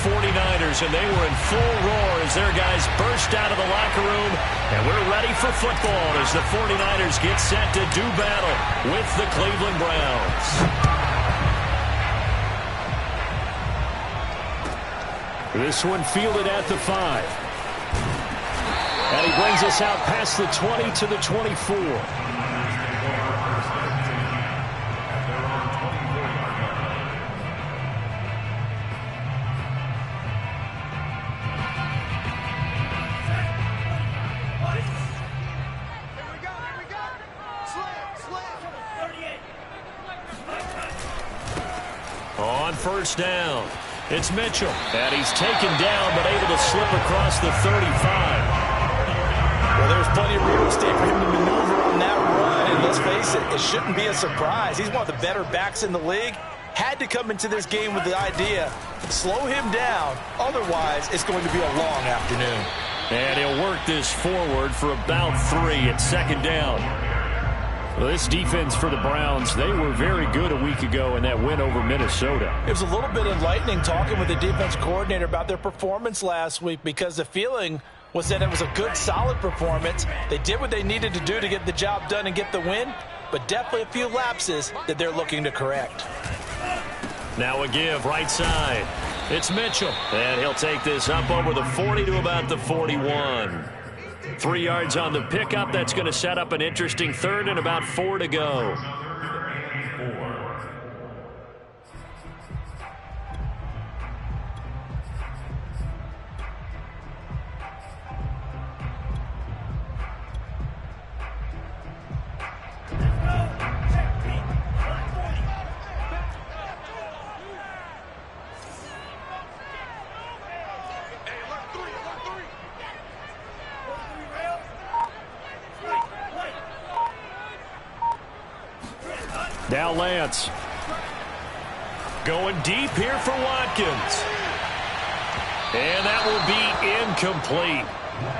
49ers, and they were in full roar as their guys burst out of the locker room. And we're ready for football as the 49ers get set to do battle with the Cleveland Browns. This one fielded at the 5. And he brings us out past the 20 to the 24. On first down, it's Mitchell. And he's taken down, but able to slip across the 35. Well, there's plenty of real estate for him to maneuver on that run. And let's face it, it shouldn't be a surprise. He's one of the better backs in the league. Had to come into this game with the idea, slow him down. Otherwise, it's going to be a long afternoon. And he'll work this forward for about 3 at second down. Well, this defense for the Browns, they were very good a week ago in that win over Minnesota. It was a little bit enlightening talking with the defense coordinator about their performance last week because the feeling was that it was a good, solid performance. They did what they needed to do to get the job done and get the win, but definitely a few lapses that they're looking to correct. Now a give right side. It's Mitchell, and he'll take this up over the 40 to about the 41. 3 yards on the pickup. That's going to set up an interesting third and about 4 to go. Now Lance. Going deep here for Watkins. And that will be incomplete.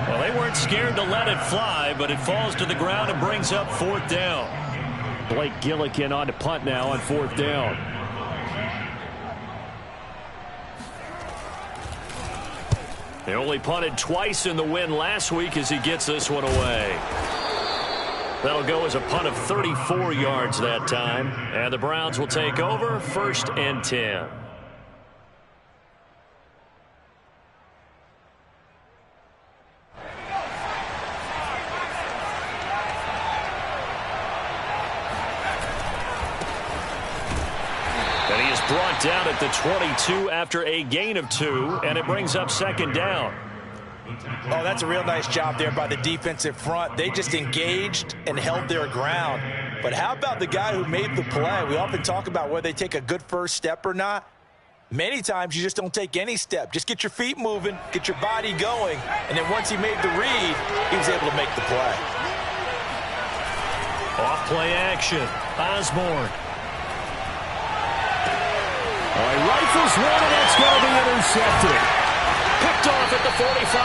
Well, they weren't scared to let it fly, but it falls to the ground and brings up 4th down. Blake Gillikin on to punt now on 4th down. They only punted twice in the win last week as he gets this one away. That'll go as a punt of 34 yards that time. And the Browns will take over 1st and 10. And he is brought down at the 22 after a gain of 2. And it brings up 2nd down. Oh, that's a real nice job there by the defensive front. They just engaged and held their ground. But how about the guy who made the play? We often talk about whether they take a good first step or not. Many times you just don't take any step. Just get your feet moving, get your body going, and then once he made the read, he was able to make the play. Off play action. Osborne. He rifles one, and that's going to be intercepted. Picked off at the 45.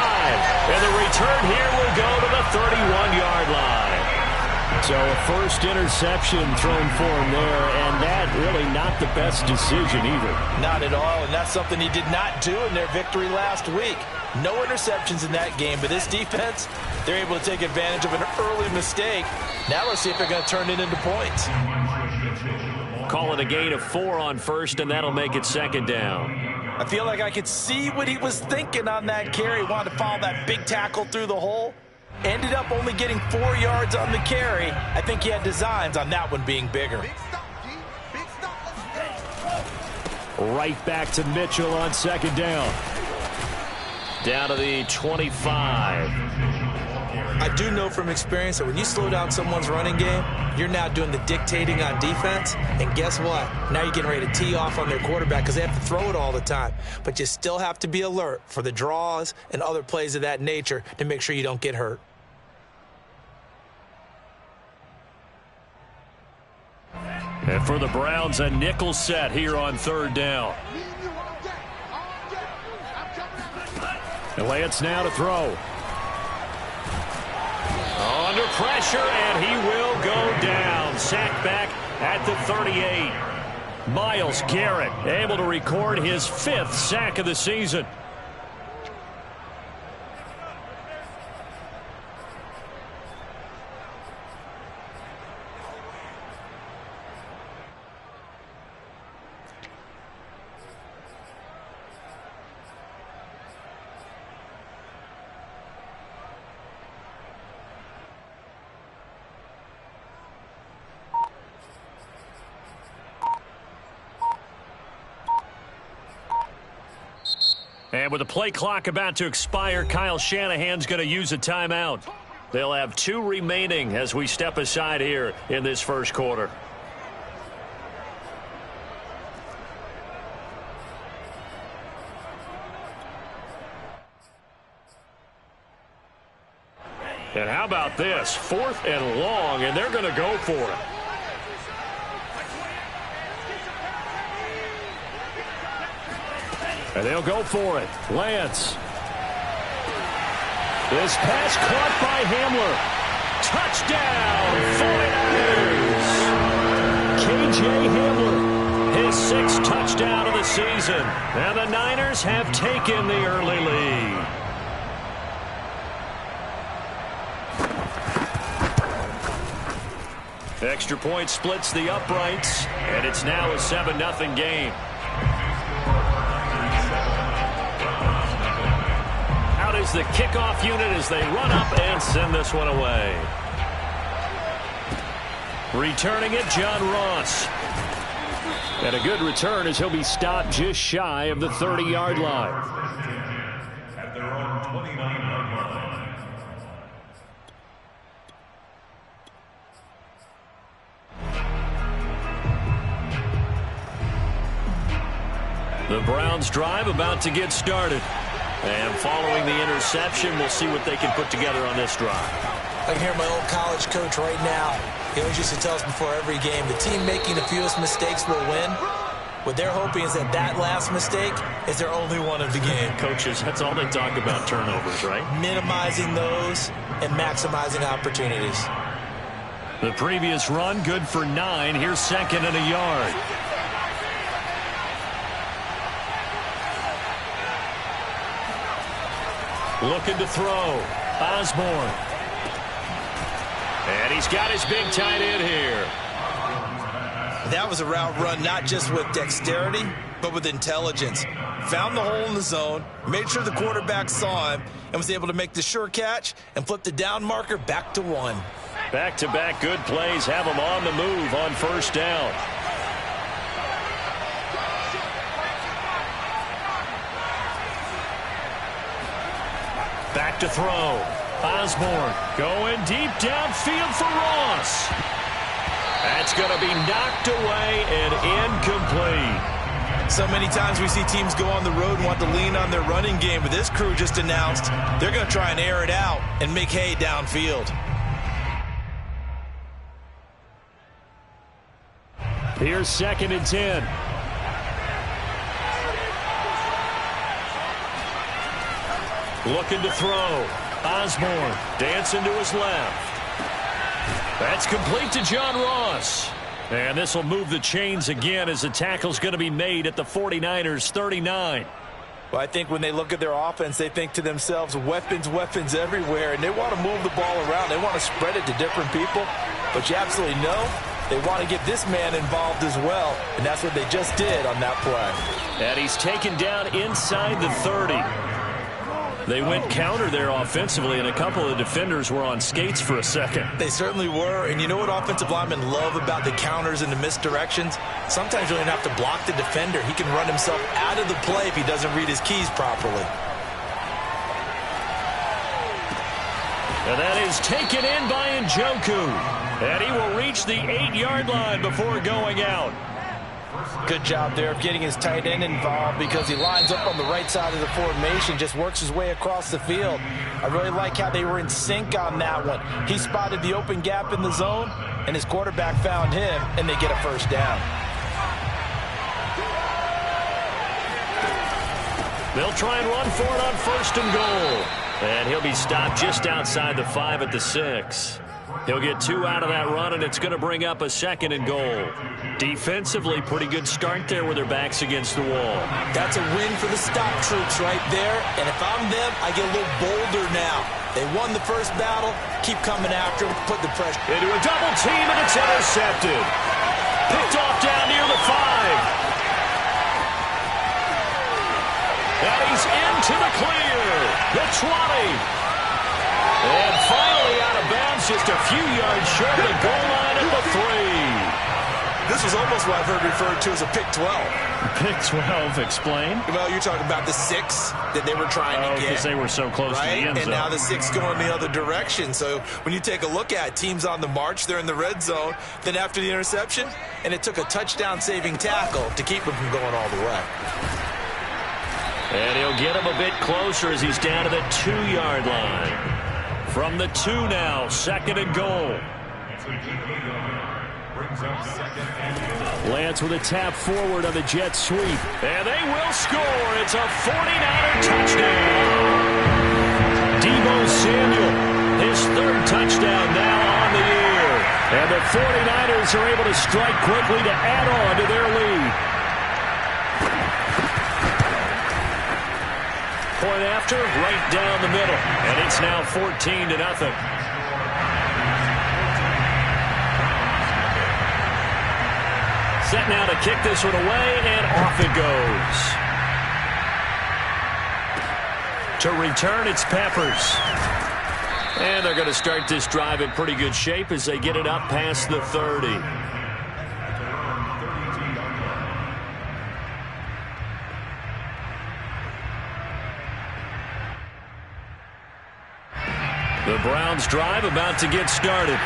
And the return here will go to the 31-yard line. So a first interception thrown for him there, and that really not the best decision either. Not at all, and that's something he did not do in their victory last week. No interceptions in that game, but this defense, they're able to take advantage of an early mistake. Now let's see if they're going to turn it into points. Call it a gain of 4 on first, and that'll make it 2nd down. I feel like I could see what he was thinking on that carry. Wanted to follow that big tackle through the hole. Ended up only getting 4 yards on the carry. I think he had designs on that one being bigger. Right back to Mitchell on 2nd down. Down to the 25. I do know from experience that when you slow down someone's running game, you're now doing the dictating on defense. And guess what? Now you're getting ready to tee off on their quarterback because they have to throw it all the time. But you still have to be alert for the draws and other plays of that nature to make sure you don't get hurt. And for the Browns, a nickel set here on 3rd down. And Lance now to throw. Under pressure, and he will go down. Sacked back at the 38. Myles Garrett able to record his 5th sack of the season. And with the play clock about to expire, Kyle Shanahan's going to use a timeout. They'll have 2 remaining as we step aside here in this first quarter. And how about this? 4th and long, and they're going to go for it. And they'll go for it. Lance. This pass caught by Hamler. Touchdown, 49ers. KJ Hamler, his 6th touchdown of the season. And the Niners have taken the early lead. Extra point splits the uprights, and it's now a 7-0 game. Out is the kickoff unit as they run up and send this one away. Returning it, John Ross. And a good return as he'll be stopped just shy of the 30-yard line. At their own 29-yard line. The Browns drive about to get started. And following the interception, we'll see what they can put together on this drive. I can hear my old college coach right now. He always used to tell us before every game, the team making the fewest mistakes will win. What they're hoping is that that last mistake is their only one of the game. Coaches, that's all they talk about, turnovers, right? Minimizing those and maximizing opportunities. The previous run, good for 9. Here's 2nd and a yard. Looking to throw. Osborne. And he's got his big tight end here. That was a route run not just with dexterity, but with intelligence. Found the hole in the zone, made sure the quarterback saw him, and was able to make the sure catch and flip the down marker back to 1. Back-to-back good plays have him on the move on 1st down. Back to throw. Osborne going deep downfield for Ross. That's going to be knocked away and incomplete. So many times we see teams go on the road and want to lean on their running game, but this crew just announced they're going to try and air it out and make hay downfield. Here's 2nd and 10. Looking to throw. Osborne dancing to his left. That's complete to John Ross. And this will move the chains again as the tackle's going to be made at the 49ers 39. Well, I think when they look at their offense, they think to themselves, weapons, weapons everywhere, and they want to move the ball around. They want to spread it to different people, but you absolutely know they want to get this man involved as well, and that's what they just did on that play. And he's taken down inside the 30. They went counter there offensively, and a couple of defenders were on skates for a second. They certainly were, and you know what offensive linemen love about the counters and the misdirections? Sometimes you don't have to block the defender. He can run himself out of the play if he doesn't read his keys properly. And that is taken in by Njoku. And he will reach the 8-yard line before going out. Good job there of getting his tight end involved because he lines up on the right side of the formation, just works his way across the field. I really like how they were in sync on that one. He spotted the open gap in the zone, and his quarterback found him, and they get a 1st down. They'll try and run for it on 1st and goal. And he'll be stopped just outside the 5 at the 6. He'll get 2 out of that run, and it's going to bring up a 2nd and goal. Defensively, pretty good start there with their backs against the wall. That's a win for the stop troops right there. And if I'm them, I get a little bolder now. They won the first battle. Keep coming after them. Put the pressure. Into a double team, and it's intercepted. Picked off down near the 5. And he's into the clear. The 20. And finally out of bounds, just a few yards short of the goal line at the 3. This was almost what I've heard referred to as a pick 12. Pick 12, explain. Well, you're talking about the 6 that they were trying to get. Because they were so close to the end zone. And now the 6 going the other direction. So when you take a look at teams on the march, they're in the red zone. Then after the interception, and it took a touchdown-saving tackle to keep them from going all the way. And he'll get him a bit closer as he's down to the 2-yard line. From the 2 now, 2nd and goal. Lance with a tap forward on the jet sweep. And they will score. It's a 49er touchdown. Deebo Samuel, his 3rd touchdown now on the year. And the 49ers are able to strike quickly to add on to their lead. Point after, right down the middle. And it's now 14-0. Set now to kick this one away, and off it goes. To return, it's Peppers. And they're going to start this drive in pretty good shape as they get it up past the 30. The Browns drive about to get started.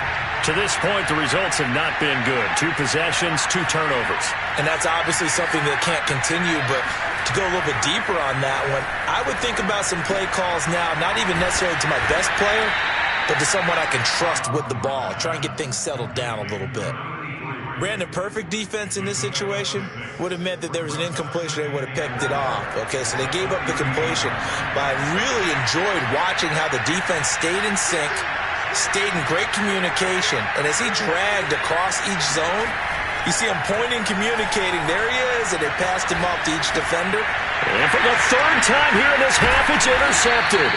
To this point, the results have not been good. 2 possessions, 2 turnovers. And that's obviously something that can't continue, but to go a little bit deeper on that one, I would think about some play calls now, not even necessarily to my best player, but to someone I can trust with the ball. Try and get things settled down a little bit. Brandon, perfect defense in this situation would have meant that there was an incompletion. They would have picked it off. Okay, so they gave up the completion. But I really enjoyed watching how the defense stayed in sync, stayed in great communication. And as he dragged across each zone, you see him pointing, communicating. There he is, and they passed him off to each defender. And for the 3rd time here in this half, it's intercepted.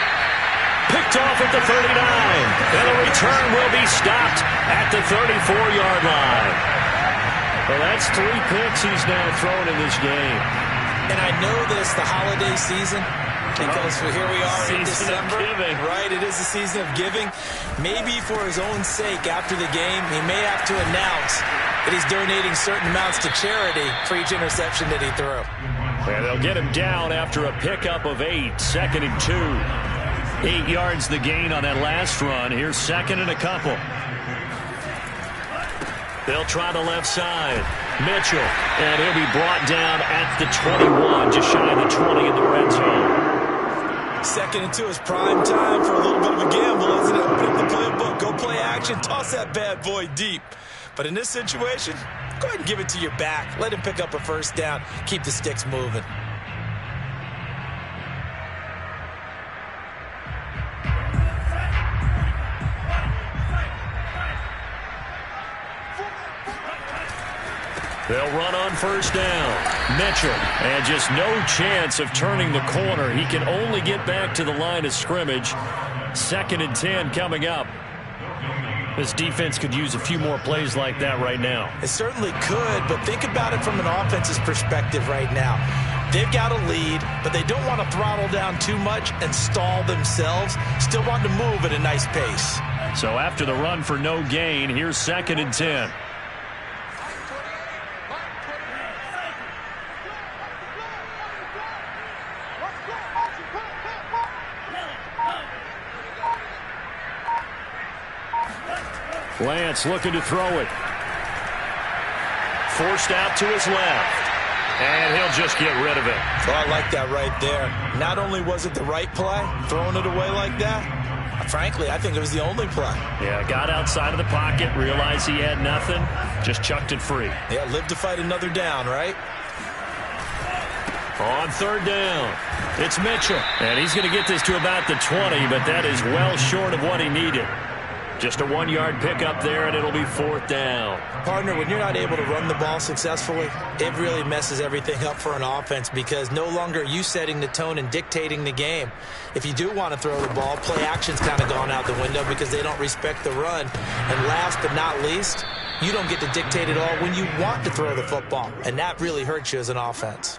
Picked off at the 39. And the return will be stopped at the 34-yard line. Well, that's 3 picks he's now thrown in this game. And I know that it's the holiday season because here we are in December. Right, it is the season of giving. Maybe for his own sake after the game, he may have to announce that he's donating certain amounts to charity for each interception that he threw. And they'll get him down after a pickup of 8, 2nd and 2. 8 yards the gain on that last run. Here's 2nd and a couple. They'll try the left side. Mitchell, and he'll be brought down at the 21, just shy of the 20 in the red zone. 2nd and 2 is prime time for a little bit of a gamble, isn't it? Open up the playbook, go play action, toss that bad boy deep. But in this situation, go ahead and give it to your back. Let him pick up a 1st down, keep the sticks moving. They'll run on 1st down. Mitchell, and just no chance of turning the corner. He can only get back to the line of scrimmage. 2nd and 10 coming up. This defense could use a few more plays like that right now. It certainly could, but think about it from an offense's perspective right now. They've got a lead, but they don't want to throttle down too much and stall themselves. Still want to move at a nice pace. So after the run for no gain, here's 2nd and 10. Lance looking to throw it. Forced out to his left. And he'll just get rid of it. Well, I like that right there. Not only was it the right play, throwing it away like that, frankly, I think it was the only play. Yeah, got outside of the pocket, realized he had nothing, just chucked it free. Yeah, live to fight another down, right? On 3rd down, it's Mitchell. And he's going to get this to about the 20, but that is well short of what he needed. Just a 1-yard pickup there, and it'll be 4th down. Partner, when you're not able to run the ball successfully, it really messes everything up for an offense because no longer are you setting the tone and dictating the game. If you do want to throw the ball, play action's kind of gone out the window because they don't respect the run. And last but not least, you don't get to dictate it all when you want to throw the football, and that really hurts you as an offense.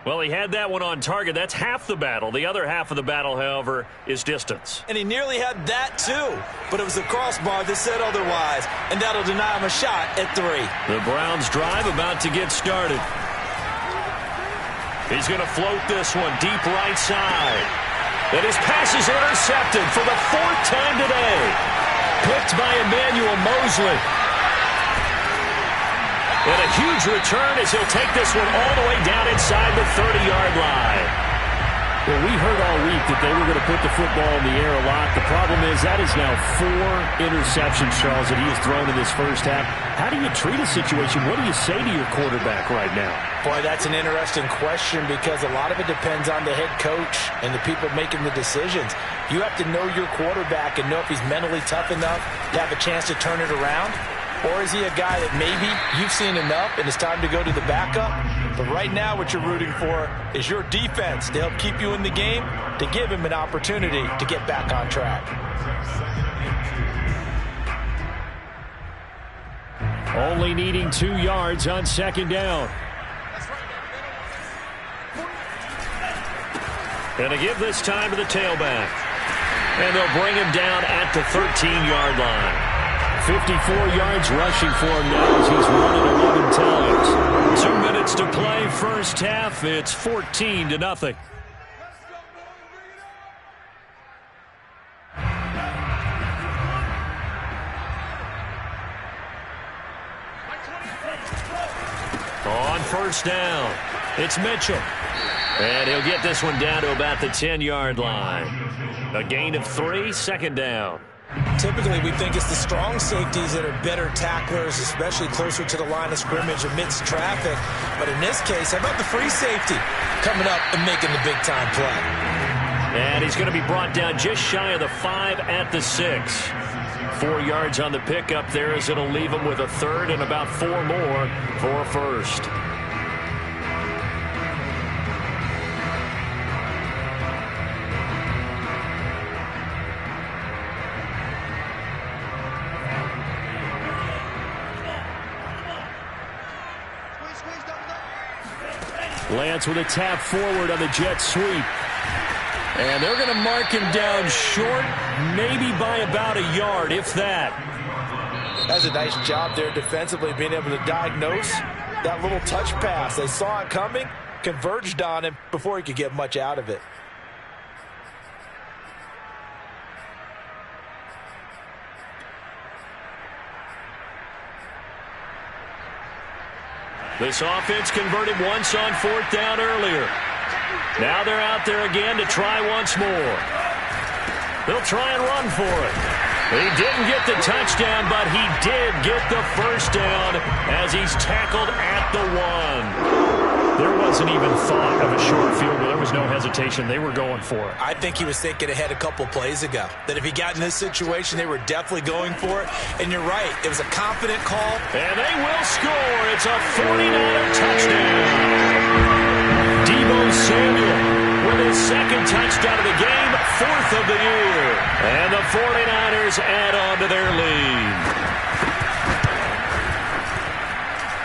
Well, he had that one on target. That's half the battle. The other half of the battle, however, is distance. And he nearly had that, too. But it was the crossbar that said otherwise, and that'll deny him a shot at 3. The Browns drive about to get started. He's going to float this one deep right side. And his pass is intercepted for the 4th time today. Picked by Emmanuel Mosley. And a huge return as he'll take this one all the way down inside the 30-yard line. Well, we heard all week that they were going to put the football in the air a lot. The problem is that is now 4 interceptions, Charles, that he has thrown in this first half. How do you treat a situation? What do you say to your quarterback right now? Boy, that's an interesting question because a lot of it depends on the head coach and the people making the decisions. You have to know your quarterback and know if he's mentally tough enough to have a chance to turn it around. Or is he a guy that maybe you've seen enough and it's time to go to the backup? But right now what you're rooting for is your defense to help keep you in the game, to give him an opportunity to get back on track. Only needing 2 yards on 2nd down. Gonna give this time to the tailback. And they'll bring him down at the 13-yard line. 54 yards rushing for him now as he's run it 11 times. 2 minutes to play first half. It's 14-0. On first down, it's Mitchell. And he'll get this one down to about the 10-yard line. A gain of 3, 2nd down. Typically, we think it's the strong safeties that are better tacklers, especially closer to the line of scrimmage amidst traffic. But in this case, how about the free safety coming up and making the big-time play? And he's going to be brought down just shy of the 5 at the 6. 4 yards on the pickup there as it'll leave him with a 3rd and about 4 more for a 1st. Lance with a tap forward on the jet sweep. And they're going to mark him down short, maybe by about a yard, if that. That's a nice job there defensively, being able to diagnose that little touch pass. They saw it coming, converged on him before he could get much out of it. This offense converted once on 4th down earlier. Now they're out there again to try once more. They'll try and run for it. He didn't get the touchdown, but he did get the 1st down as he's tackled at the 1. There wasn't even thought of a short field goal. There was no hesitation. They were going for it. I think he was thinking ahead a couple plays ago, that if he got in this situation, they were definitely going for it. And you're right. It was a confident call. And they will score. It's a 49er touchdown. Deebo Samuel with his 2nd touchdown of the game, 4th of the year. And the 49ers add on to their lead.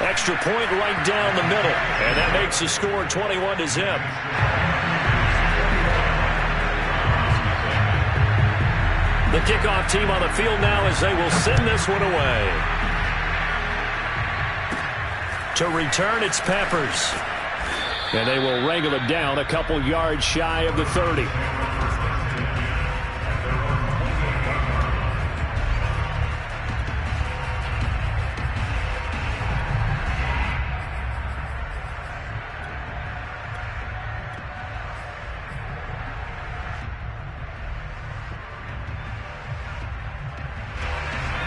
Extra point right down the middle. And that makes the score 21-0. The kickoff team on the field now as they will send this one away. To return, it's Peppers. And they will wrangle it down a couple yards shy of the 30.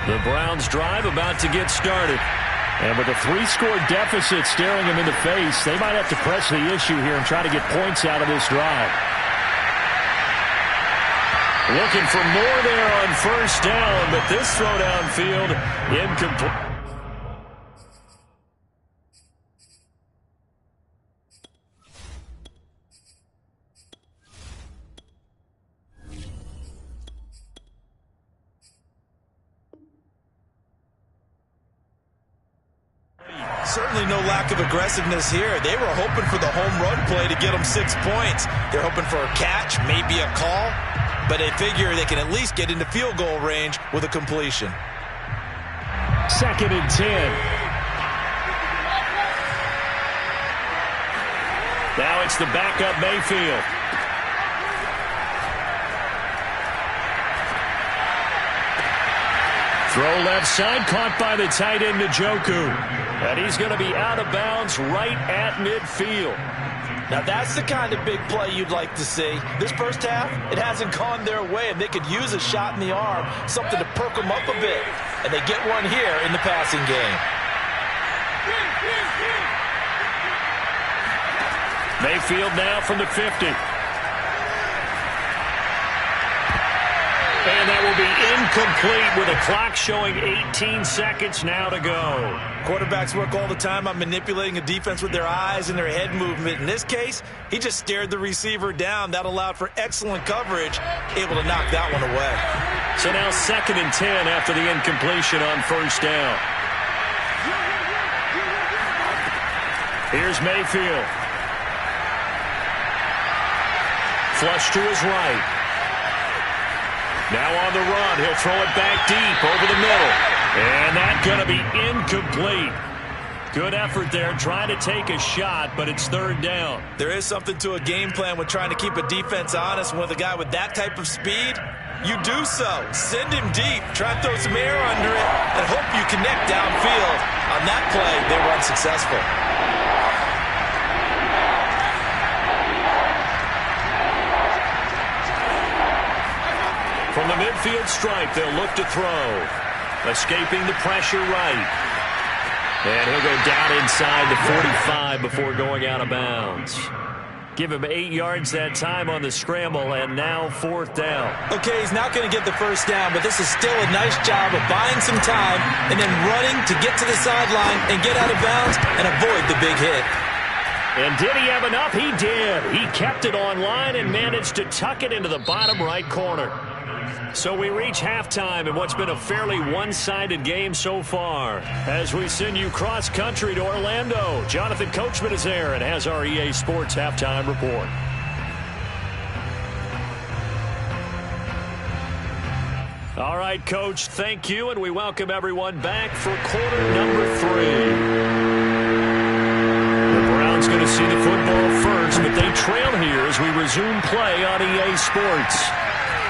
The Browns drive about to get started. And with a 3-score deficit staring them in the face, they might have to press the issue here and try to get points out of this drive. Looking for more there on first down, but this throw downfield incomplete. Certainly no lack of aggressiveness here. They were hoping for the home run play to get them 6 points. They're hoping for a catch, maybe a call, but they figure they can at least get into field goal range with a completion. 2nd and 10. Now it's the backup Mayfield. Throw left side, caught by the tight end Njoku. And he's going to be out of bounds right at midfield. Now that's the kind of big play you'd like to see. This first half, it hasn't gone their way, and they could use a shot in the arm, something to perk them up a bit. And they get one here in the passing game. Mayfield now from the 50. And that will be incomplete with a clock showing 18 seconds now to go. Quarterbacks work all the time on manipulating a defense with their eyes and their head movement. In this case, he just stared the receiver down. That allowed for excellent coverage, able to knock that one away. So now 2nd and 10 after the incompletion on first down. Here's Mayfield. Flush to his right. Now on the run, he'll throw it back deep over the middle. And that's going to be incomplete. Good effort there, trying to take a shot, but it's 3rd down. There is something to a game plan with trying to keep a defense honest. With a guy with that type of speed, you do so. Send him deep, try to throw some air under it, and hope you connect downfield. On that play, they were unsuccessful. From the midfield stripe, they'll look to throw. Escaping the pressure right. And he'll go down inside the 45 before going out of bounds. Give him 8 yards that time on the scramble, and now 4th down. Okay, he's not going to get the first down, but this is still a nice job of buying some time and then running to get to the sideline and get out of bounds and avoid the big hit. And did he have enough? He did. He kept it on line and managed to tuck it into the bottom right corner. So we reach halftime in what's been a fairly one-sided game so far. As we send you cross-country to Orlando, Jonathan Coachman is there and has our EA Sports halftime report. All right, Coach, thank you, and we welcome everyone back for quarter number 3. The Browns going to see the football first, but they trail here as we resume play on EA Sports.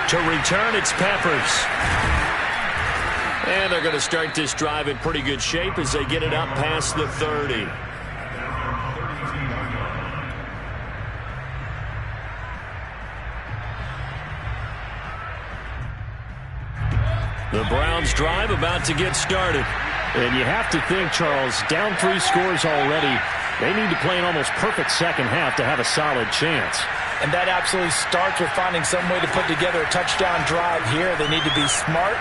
To return, it's Peppers. And they're going to start this drive in pretty good shape as they get it up past the 30. The Browns drive about to get started. And you have to think, Charles, down 3 scores already. They need to play an almost perfect second half to have a solid chance. And that absolutely starts with finding some way to put together a touchdown drive here. They need to be smart,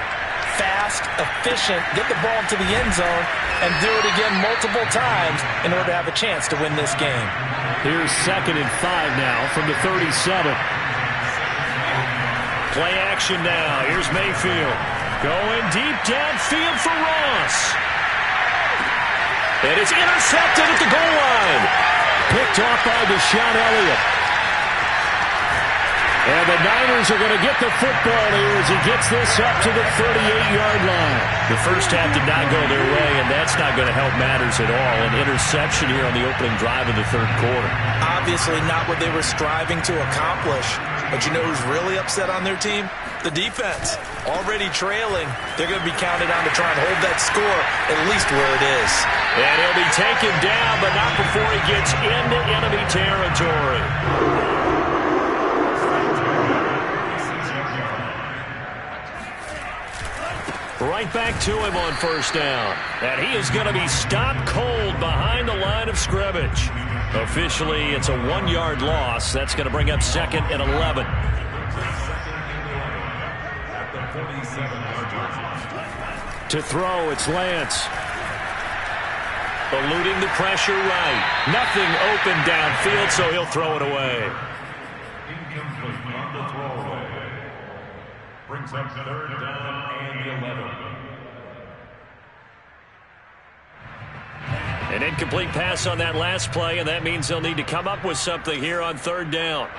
fast, efficient, get the ball into the end zone, and do it again multiple times in order to have a chance to win this game. Here's 2nd and 5 now from the 37. Play action now. Here's Mayfield. Going deep downfield for Ross. And it's intercepted at the goal line. Picked off by Deshaun Elliott. And the Niners are going to get the football here as he gets this up to the 38-yard line. The first half did not go their way, and that's not going to help matters at all. An interception here on the opening drive of the 3rd quarter. Obviously not what they were striving to accomplish. But you know who's really upset on their team? The defense. Already trailing. They're going to be counted on to try and hold that score at least where it is. And he'll be taken down, but not before he gets into enemy territory. Right back to him on first down. And he is going to be stopped cold behind the line of scrimmage. Officially, it's a 1-yard loss. That's going to bring up 2nd and 11. 47-yard line. To throw, it's Lance. Eluding the pressure right. Nothing open downfield, so he'll throw it away. Incomplete on the throwaway. Brings up 3rd down and 11. An incomplete pass on that last play, and that means they'll need to come up with something here on 3rd down.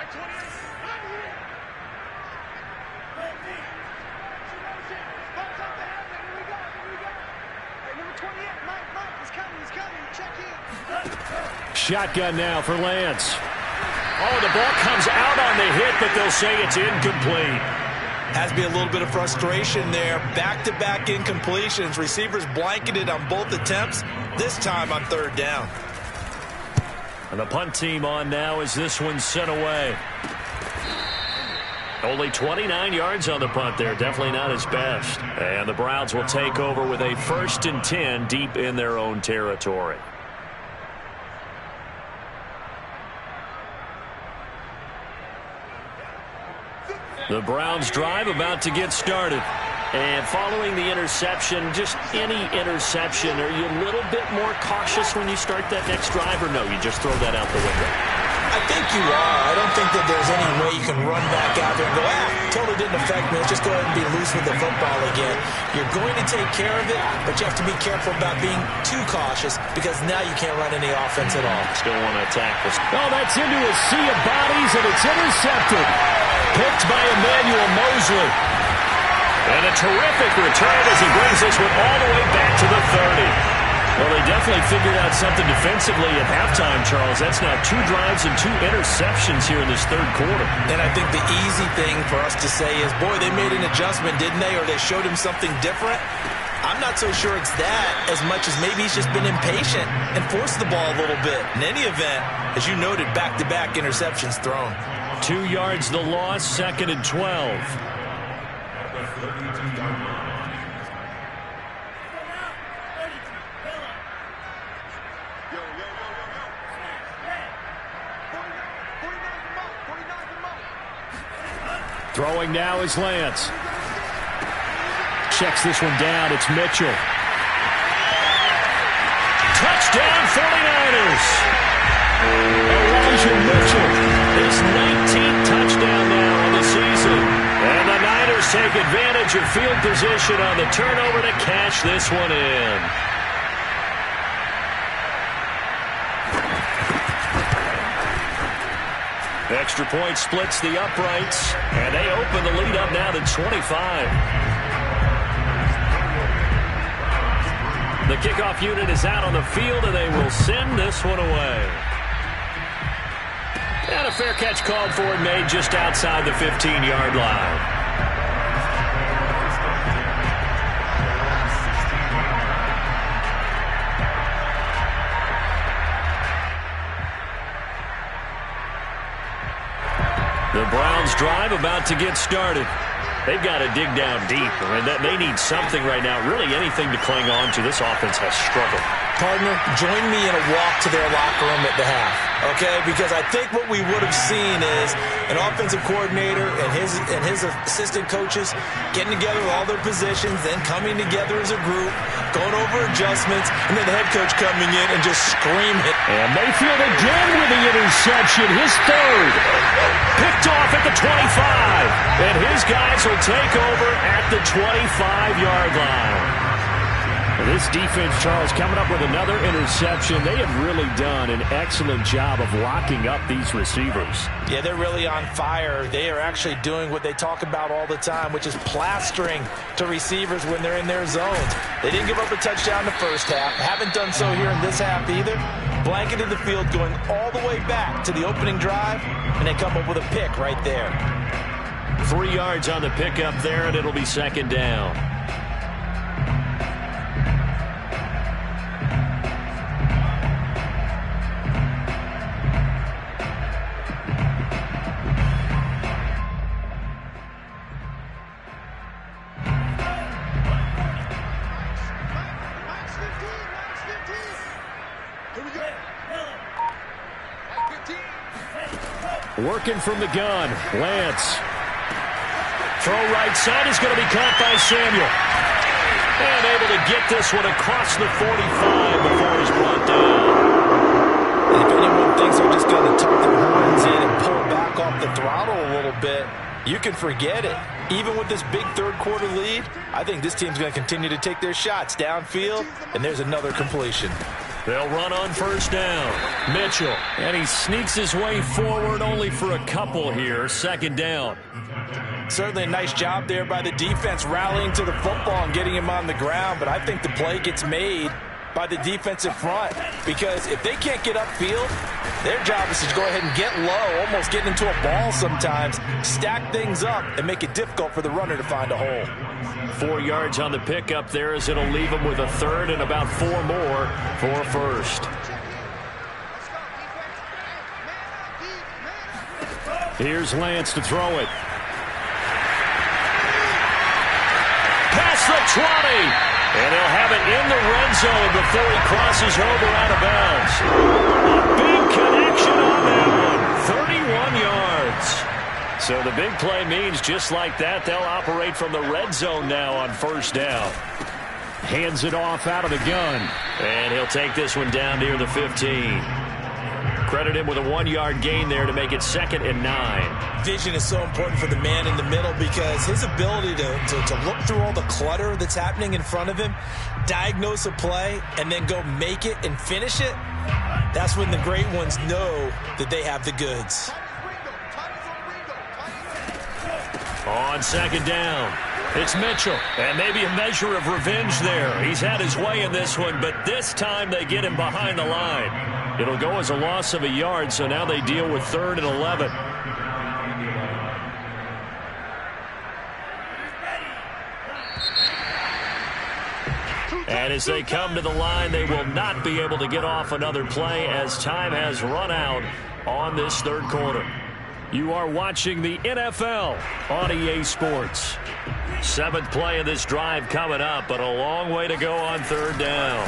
Shotgun now for Lance. Oh, the ball comes out on the hit, but they'll say it's incomplete. Has to be a little bit of frustration there. Back-to-back incompletions. Receivers blanketed on both attempts, this time on 3rd down. And the punt team on now as this one's sent away. Only 29 yards on the punt there. Definitely not his best. And the Browns will take over with a 1st and 10 deep in their own territory. The Browns drive about to get started. And following the interception, just any interception, are you a little bit more cautious when you start that next drive, or no, you just throw that out the window? I think you are. I don't think that there's any way you can run back out there and go, totally didn't affect me. Let's just go ahead and be loose with the football again. You're going to take care of it, but you have to be careful about being too cautious because now you can't run any offense at all. Still want to attack this. Oh, that's into a sea of bodies, and it's intercepted. Picked by Emmanuel Mosley. And a terrific return as he brings this one all the way back to the 30. Well, they definitely figured out something defensively at halftime, Charles. That's now 2 drives and 2 interceptions here in this 3rd quarter. And I think the easy thing for us to say is, boy, they made an adjustment, didn't they? Or they showed him something different. I'm not so sure it's that as much as maybe he's just been impatient and forced the ball a little bit. In any event, as you noted, back-to-back interceptions thrown. 2 yards the loss, 2nd and 12. Throwing now is Lance. Checks this one down. It's Mitchell. Touchdown 49ers. Elijah Mitchell. His 19th touchdown now on the season. And the Niners take advantage of field position on the turnover to cash this one in. Extra point splits the uprights, and they open the lead up now to 25. The kickoff unit is out on the field, and they will send this one away. And a fair catch called for and made just outside the 15-yard line. The Browns drive about to get started. They've got to dig down deep. I mean, they need something right now, really anything to cling on to. This offense has struggled. Partner, join me in a walk to their locker room at the half, okay? Because I think what we would have seen is an offensive coordinator and his assistant coaches getting together with all their positions, then coming together as a group, going over adjustments, and then the head coach coming in and just screaming. And Mayfield again with the interception, his 3rd. Picked off at the 25. And his guys will take over at the 25-yard line. This defense, Charles, coming up with another interception. They have really done an excellent job of locking up these receivers. Yeah, they're really on fire. They are actually doing what they talk about all the time, which is plastering to receivers when they're in their zones. They didn't give up a touchdown the first half. Haven't done so here in this half either. Blanketed the field going all the way back to the opening drive, and they come up with a pick right there. 3 yards on the pickup there, and it'll be 2nd down. Working from the gun, Lance. Throw right side is going to be caught by Samuel. And able to get this one across the 45 before he's brought down. And if anyone thinks they're just going to tuck their horns in and pull back off the throttle a little bit, you can forget it. Even with this big third-quarter lead, I think this team's going to continue to take their shots downfield, and there's another completion. They'll run on first down. Mitchell, and he sneaks his way forward only for a couple here. Second down. Certainly a nice job there by the defense rallying to the football and getting him on the ground, but I think the play gets made by the defensive front because if they can't get upfield, their job is to go ahead and get low, almost get into a ball sometimes, stack things up, and make it difficult for the runner to find a hole. 4 yards on the pickup there as it'll leave him with a third and about 4 more for a first. Here's Lance to throw it. Past the 20. And they'll have it in the red zone before he crosses over out of bounds. A big connection on that one. 31 yards. So the big play means just like that, they'll operate from the red zone now on first down. Hands it off out of the gun. And he'll take this one down near the 15. Credit him with a 1-yard gain there to make it 2nd and 9. Vision is so important for the man in the middle because his ability to look through all the clutter that's happening in front of him, diagnose a play, and then go make it and finish it, that's when the great ones know that they have the goods. On second down, it's Mitchell. And maybe a measure of revenge there. He's had his way in this one, but this time they get him behind the line. It'll go as a loss of a yard, so now they deal with 3rd and 11. And as they come to the line, they will not be able to get off another play as time has run out on this third quarter. You are watching the NFL on EA Sports. 7th play of this drive coming up, but a long way to go on third down.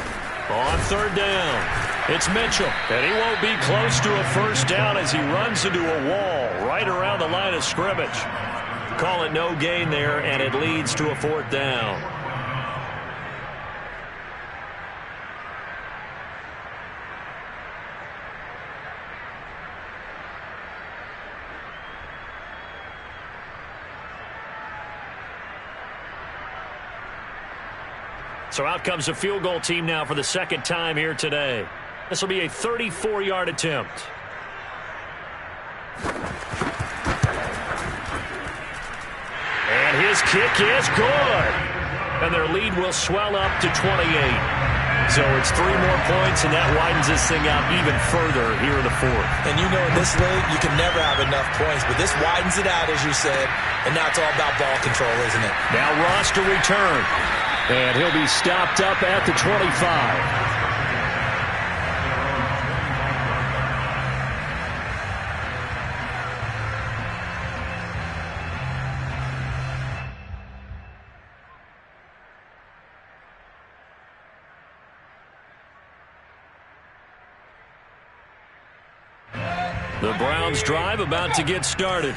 On third down, it's Mitchell, and he won't be close to a first down as he runs into a wall right around the line of scrimmage. Call it no gain there, and it leads to a 4th down. So out comes a field goal team now for the 2nd time here today. This will be a 34-yard attempt. And his kick is good. And their lead will swell up to 28. So it's 3 more points, and that widens this thing out even further here in the 4th. And you know in this league, you can never have enough points, but this widens it out, as you said, and now it's all about ball control, isn't it? Now Ross to return. And he'll be stopped up at the 25. The Browns drive about to get started.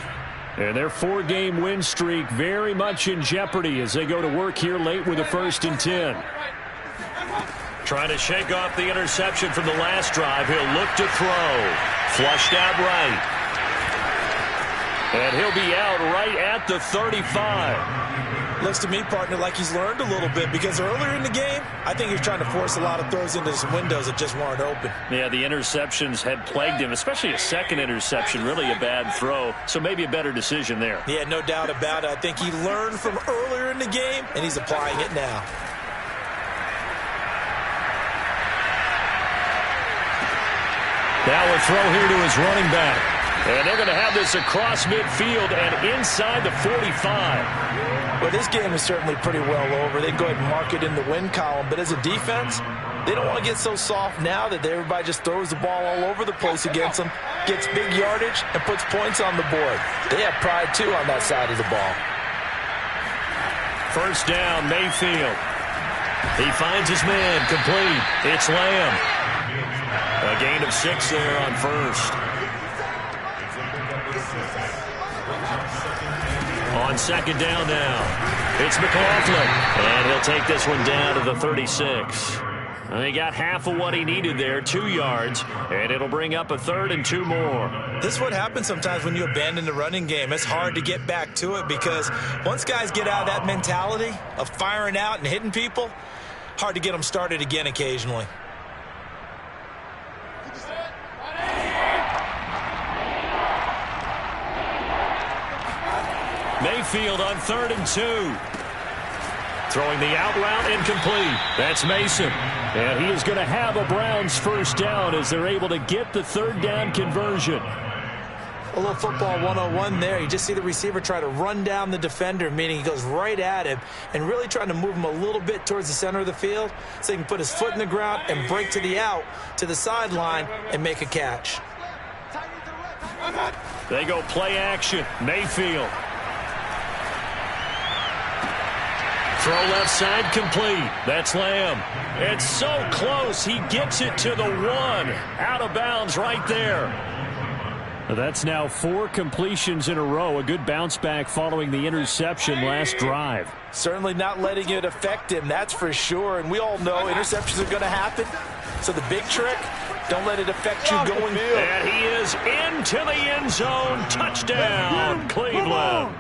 And their 4-game win streak very much in jeopardy as they go to work here late with a 1st and 10. Trying to shake off the interception from the last drive. He'll look to throw. Flushed out right. And he'll be out right at the 35. Looks to me, partner, like he's learned a little bit because earlier in the game, I think he was trying to force a lot of throws into some windows that just weren't open. Yeah, the interceptions had plagued him, especially a second interception, really a bad throw. So maybe a better decision there. Yeah, no doubt about it. I think he learned from earlier in the game, and he's applying it now. Now a throw here to his running back. And they're going to have this across midfield and inside the 45. Well, this game is certainly pretty well over. They can go ahead and mark it in the win column. But as a defense, they don't want to get so soft now that everybody just throws the ball all over the place against them, gets big yardage, and puts points on the board. They have pride, too, on that side of the ball. First down, Mayfield. He finds his man, complete. It's Lamb. A gain of 6 there on first. On on second down now. It's McLaughlin, and he'll take this one down to the 36. And he got half of what he needed there, 2 yards, and it'll bring up a 3rd and 2 more. This is what happens sometimes when you abandon the running game. It's hard to get back to it because once guys get out of that mentality of firing out and hitting people, hard to get them started again occasionally. Mayfield on 3rd and 2. Throwing the out route incomplete. That's Mason. And he is going to have a Browns first down as they're able to get the 3rd down conversion. A little football 101 there. You just see the receiver try to run down the defender, meaning he goes right at him and really trying to move him a little bit towards the center of the field so he can put his foot in the ground and break to the out, to the sideline, and make a catch. They go play action. Mayfield. Throw left side complete. That's Lamb. It's so close. He gets it to the 1. Out of bounds right there. That's now 4 completions in a row. A good bounce back following the interception last drive. Certainly not letting it affect him, that's for sure. And we all know interceptions are going to happen. So the big trick, don't let it affect you going field. And he is into the end zone. Touchdown, Cleveland.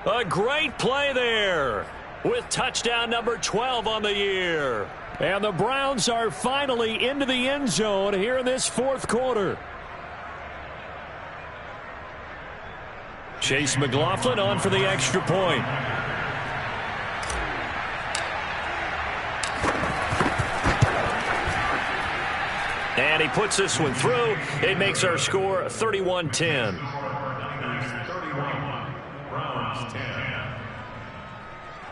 A great play there, with touchdown number 12 on the year. And the Browns are finally into the end zone here in this 4th quarter. Chase McLaughlin on for the extra point. And he puts this one through. It makes our score 31-10.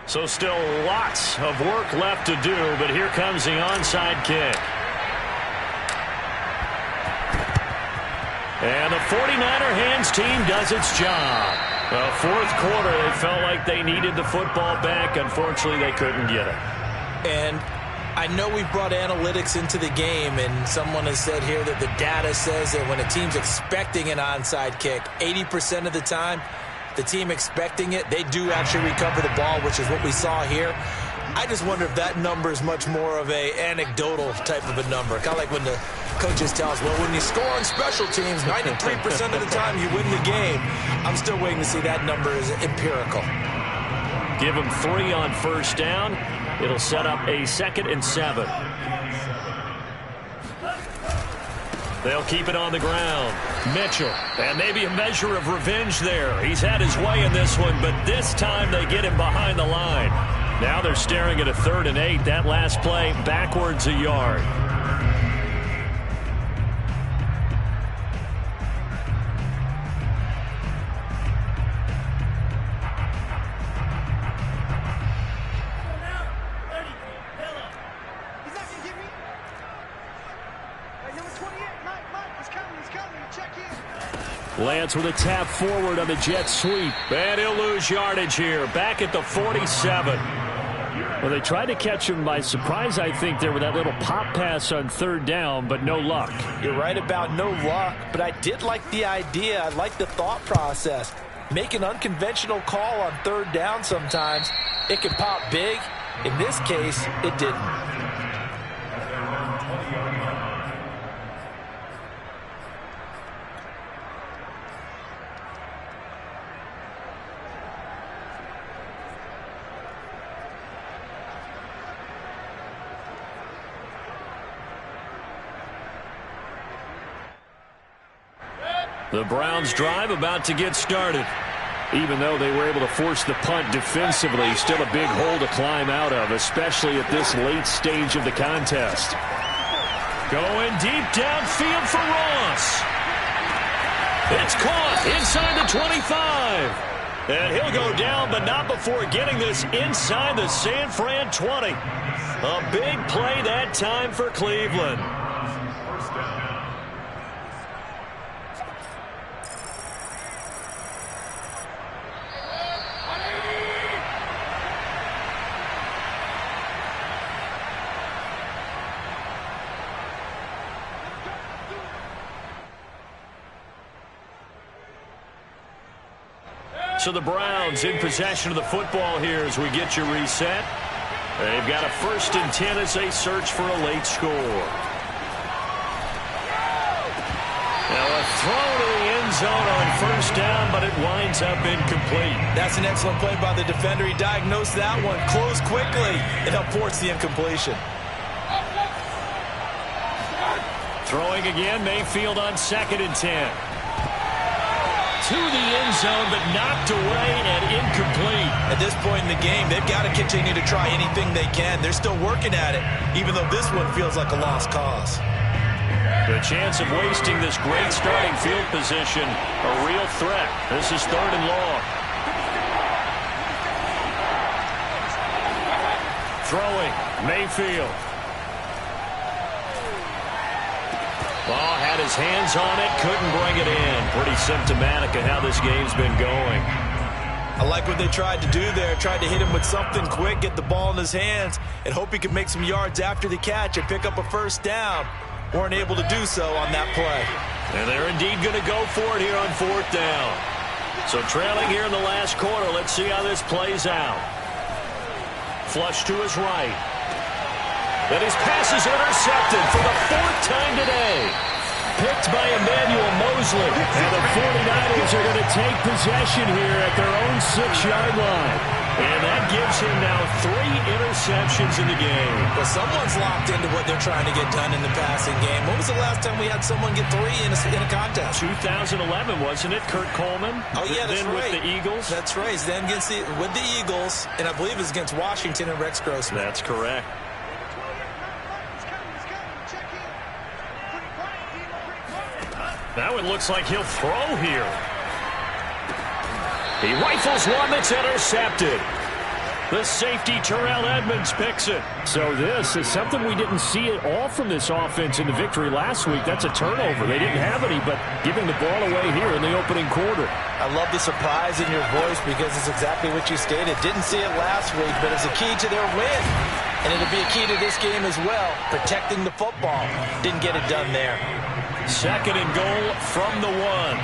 So still lots of work left to do, but here comes the onside kick. And the 49er hands team does its job. The 4th quarter, they felt like they needed the football back. Unfortunately, they couldn't get it. And I know we've brought analytics into the game, and someone has said here that the data says that when a team's expecting an onside kick, 80% of the time, the team expecting it, they do actually recover the ball, which is what we saw here. I just wonder if that number is much more of a anecdotal type of a number. Kind of like when the coaches tell us, well, when you score on special teams, 93% of the time you win the game. I'm still waiting to see that number is empirical. Give them 3 on first down. It'll set up a 2nd and 7. They'll keep it on the ground. Mitchell. And maybe a measure of revenge there. He's had his way in this one, but this time they get him behind the line. Now they're staring at a 3rd and 8. That last play backwards a yard. Lance with a tap forward on the jet sweep. And he'll lose yardage here. Back at the 47. Well, they tried to catch him by surprise, I think, there with that little pop pass on 3rd down, but no luck. You're right about no luck, but I did like the idea. I like the thought process. Make an unconventional call on 3rd down sometimes. It can pop big. In this case, it didn't. The Browns drive about to get started. Even though they were able to force the punt defensively, still a big hole to climb out of, especially at this late stage of the contest. Going deep downfield for Ross. It's caught inside the 25. And he'll go down, but not before getting this inside the San Fran 20. A big play that time for Cleveland. So the Browns in possession of the football here as we get you reset. They've got a 1st and 10 as they search for a late score. Now a throw to the end zone on 1st down, but it winds up incomplete. That's an excellent play by the defender. He diagnosed that one, closed quickly, and helped force the incompletion. Throwing again, Mayfield on 2nd and 10. To the end zone, but knocked away and incomplete. At this point in the game, they've got to continue to try anything they can. They're still working at it, even though this one feels like a lost cause. The chance of wasting this great starting field position, a real threat. This is 3rd and long. Throwing, Mayfield. Ball had his hands on it, couldn't bring it in. Pretty symptomatic of how this game's been going. I like what they tried to do there. Tried to hit him with something quick, get the ball in his hands, and hope he could make some yards after the catch and pick up a 1st down. Weren't able to do so on that play. And they're indeed going to go for it here on 4th down. So trailing here in the last quarter, let's see how this plays out. Flush to his right. Then his pass is intercepted for the 4th time today. Picked by Emmanuel Mosley. And the 49ers are going to take possession here at their own 6-yard line. And that gives him now 3 interceptions in the game. But someone's locked into what they're trying to get done in the passing game. When was the last time we had someone get 3 in a contest? 2011, wasn't it? Kurt Coleman? Oh, yeah, that's then right. With the Eagles? That's right. Then with the Eagles, and I believe it's against Washington and Rex Grossman. That's correct. Now it looks like he'll throw here. He rifles one that's intercepted. The safety, Terrell Edmonds, picks it. So this is something we didn't see at all from this offense in the victory last week. That's a turnover. They didn't have any, but giving the ball away here in the opening quarter. I love the surprise in your voice because it's exactly what you stated. Didn't see it last week, but it's a key to their win. And it'll be a key to this game as well, protecting the football. Didn't get it done there. 2nd and goal from the 1.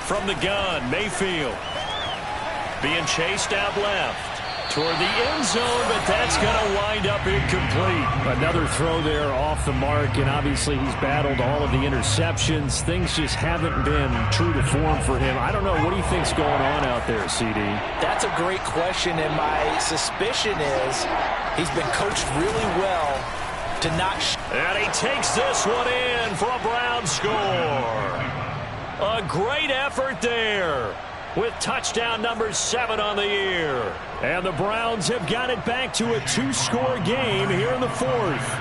From the gun, Mayfield being chased out left toward the end zone, but that's going to wind up incomplete. Another throw there off the mark, and obviously he's battled all of the interceptions. Things just haven't been true to form for him. I don't know. What do you think's going on out there, CD? That's a great question, and my suspicion is he's been coached really well to not... And he takes this one in for a Brown score. A great effort there with touchdown number 7 on the year. And the Browns have got it back to a 2-score game here in the 4th.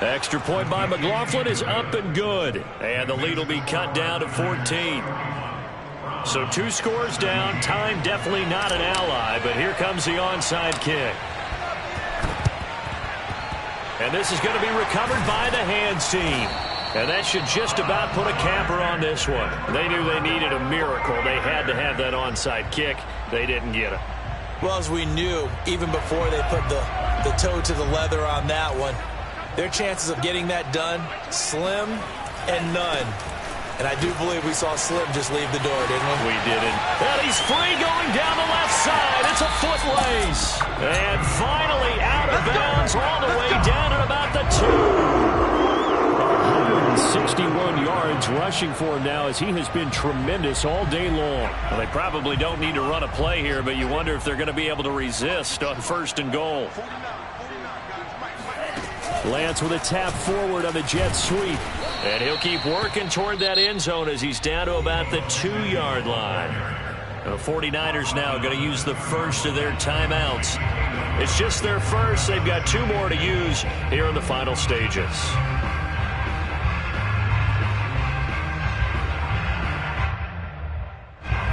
Extra point by McLaughlin is up and good. And the lead will be cut down to 14. So 2 scores down. Time definitely not an ally, but here comes the onside kick. And this is going to be recovered by the hands team. And that should just about put a capper on this one. They knew they needed a miracle. They had to have that onside kick. They didn't get it. Well, as we knew, even before they put the toe to the leather on that one, their chances of getting that done, slim and none. And I do believe we saw Slim just leave the door, didn't we? We didn't. And he's free going down the left side. It's a foot race. And finally out of bounds all the way down at about the 2. 161 yards rushing for him now as he has been tremendous all day long. Well, they probably don't need to run a play here, but you wonder if they're going to be able to resist on 1st and goal. Lance with a tap forward on the jet sweep. And he'll keep working toward that end zone as he's down to about the 2-yard line. The 49ers now going to use the first of their timeouts. It's just their first. They've got 2 more to use here in the final stages.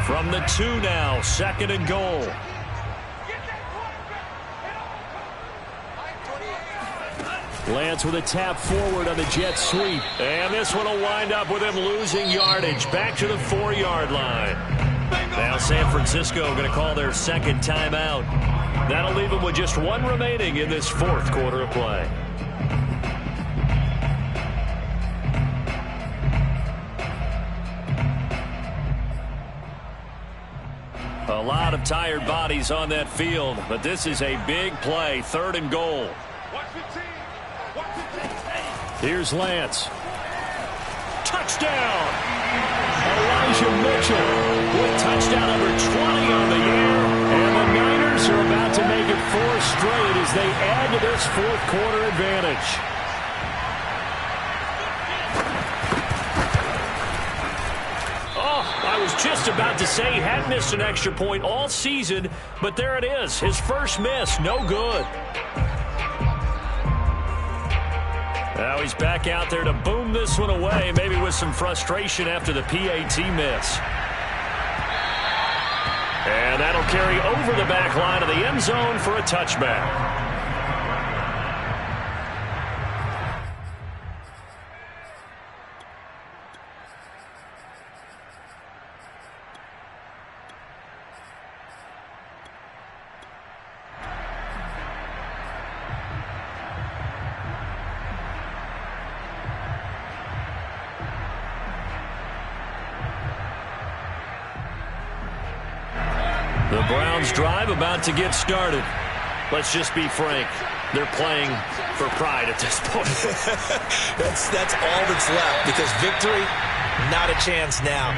From the 2 now, 2nd and goal. Lance with a tap forward on the jet sweep. And this one will wind up with him losing yardage back to the 4-yard line. Now San Francisco going to call their second timeout. That'll leave them with just one remaining in this fourth quarter of play. A lot of tired bodies on that field, but this is a big play, 3rd and goal. Here's Lance. Touchdown! Elijah Mitchell with touchdown number 20 on the year. And the Niners are about to make it 4 straight as they add to this fourth quarter advantage. I was just about to say he hadn't missed an extra point all season, but there it is. His first miss, no good. Now he's back out there to boom this one away, maybe with some frustration after the PAT miss. And that'll carry over the back line of the end zone for a touchback. The Browns drive about to get started. Let's just be frank. They're playing for pride at this point. That's all that's left, because victory, not a chance now.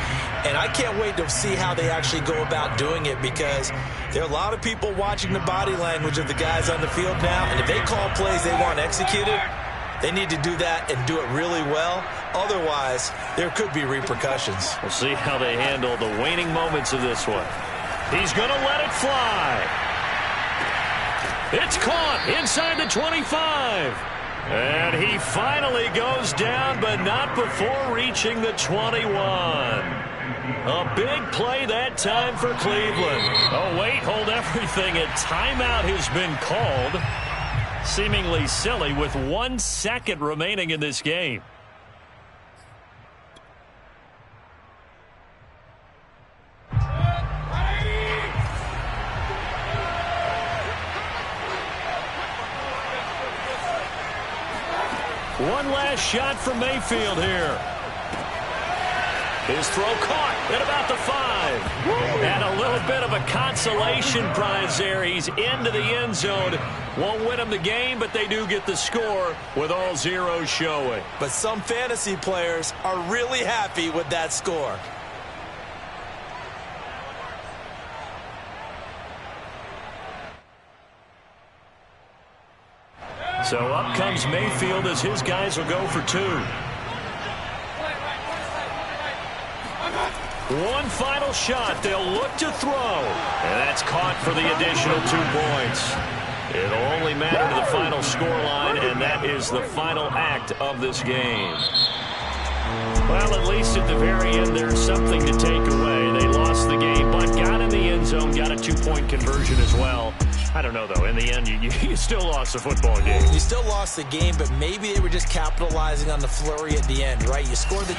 And I can't wait to see how they actually go about doing it, because there are a lot of people watching the body language of the guys on the field now. And if they call plays they want executed, they need to do that and do it really well. Otherwise, there could be repercussions. We'll see how they handle the waning moments of this one. He's going to let it fly. It's caught inside the 25. And he finally goes down, but not before reaching the 21. A big play that time for Cleveland. Oh, wait, hold everything. A timeout has been called. Seemingly silly with 1 second remaining in this game. One last shot from Mayfield here. His throw caught at about the 5. And a little bit of a consolation prize there. He's into the end zone. Won't win them the game, but they do get the score with all zeros showing. But some fantasy players are really happy with that score. So up comes Mayfield as his guys will go for 2. One final shot. They'll look to throw. And that's caught for the additional 2 points. It'll only matter to the final scoreline, and that is the final act of this game. Well, at least at the very end, there's something to take away. They lost the game, but got in the end zone, got a 2-point conversion as well. I don't know, though. In the end, you still lost the football game. You still lost the game, but maybe they were just capitalizing on the flurry at the end, right? You scored the